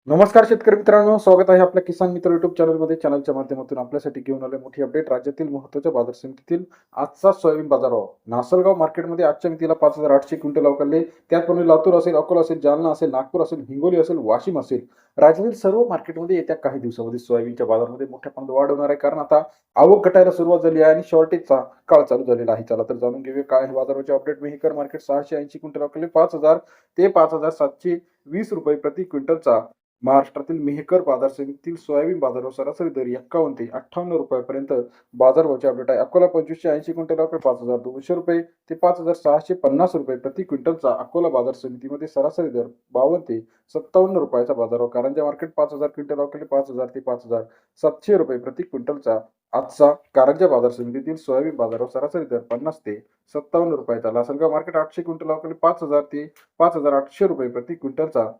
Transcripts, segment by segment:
नमस्कार शेतकरी मित्रांनो, स्वागत आहे आपल्या किसान मित्र युट्यूब चॅनलमध्ये. चॅनलच्या माध्यमातून आपल्यासाठी घेऊन आले मोठी अपडेट. राज्यातील महत्त्वाच्या बाजार समितीतील आजचा सोयाबीन बाजारभाव. नासलगाव मार्केटमध्ये आजच्या मितीला 5,800 क्विंटल अवकालले. त्याचप्रमाणे लातूर असेल, अकोला असेल, जालना असेल, नागपूर असेल, हिंगोली असेल, वाशिम असेल, राज्यातील सर्व मार्केटमध्ये येत्या काही दिवसामध्ये सोयाबीनच्या बाजारामध्ये मोठ्या प्रमाणात वाढ होणार आहे. कारण आता आवक घटायला सुरुवात झाली आहे आणि शॉर्टेजचा काळ चालू झालेला आहे. चला तर जाणून घेऊया काय आहे बाजाराचे अपडेट. मेहकर मार्केट 680 क्विंटल अवकालले 5,000 ते 5,720 रुपये प्रति क्विंटलचा. महाराष्ट्रातील मेहकर बाजार समितीतील सोयाबीन बाजारभाव सरासरी दर 51 ते 58 रुपयापर्यंत बाजारभावाचे अपडेट आहे. अकोला 2580 क्विंटल अवकाळी 5,200 रुपये ते 5,650 रुपये प्रति क्विंटलचा अकोला बाजार समितीमध्ये सरासरी दर 52 ते 57 रुपयाचा बाजारभाव. कारंजा मार्केट 5,000 क्विंटल अवकाळी 5,000 ते 5,700 रुपये प्रति क्विंटलचा. आजचा कारंजा बाजार समितीतील सोयाबीन बाजारभाव सरासरी दर 50 ते 57 रुपयाचा. लासलगाव मार्केट 800 क्विंटल अवकाळी 5,000 ते 5,800 रुपये प्रति क्विंटलचा.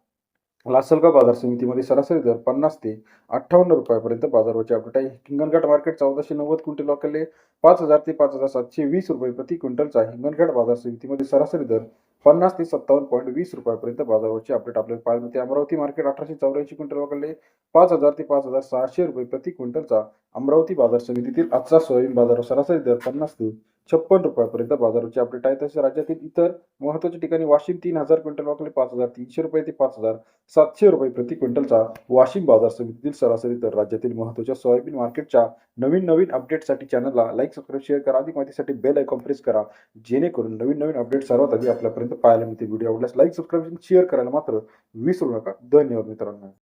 लासलगाव बाजार समितीमध्ये सरासरी दर 50 ते 58 रुपयापर्यंत बाजारभावाचे अपडेट आहे. हिंगणघाट मार्केट 1490 क्विंटल अवकालले 5,000 ते 5,720 रुपये प्रति क्विंटलचा. हिंगणघाट बाजार समितीमध्ये सरासरी दर 50 ते 57.20 रुपयापर्यंत बाजारभावाचे अपडेट आपल्याला पाहायला मिळते. अमरावती मार्केट 1884 क्विंटल अवकालले 5,000 ते 5,600 रुपये प्रति क्विंटलचा. अमरावती बाजार समितीतील आजचा सोयाबीन बाजार सरासरी दर 50 ते 56 रुपयापर्यंत बाजाराचे अपडेट आहे. तसेच राज्यातील इतर महत्त्वाच्या ठिकाणी वाशिम 3,000 क्विंटल अवकालले 5,300 रुपये ते 5,700 रुपये प्रति क्विंटलचा. वाशिम बाजार समितीतील सरासरी दर. राज्यातील महत्त्वाच्या सोयाबीन मार्केटच्या नवीन अपडेटसाठी चॅनलला लाईक, सबस्क्राईब, शेअर करा. अधिक माहितीसाठी बेल आयकॉन प्रेस करा, जेणेकरून नवीन अपडेट सर्वात आधी आपल्यापर्यंत पाहायला मिळतील. व्हिडिओ आवडल्यास लाईक, सबस्क्राईब, शेअर करायला मात्र विसरू नका. धन्यवाद मित्रांनो.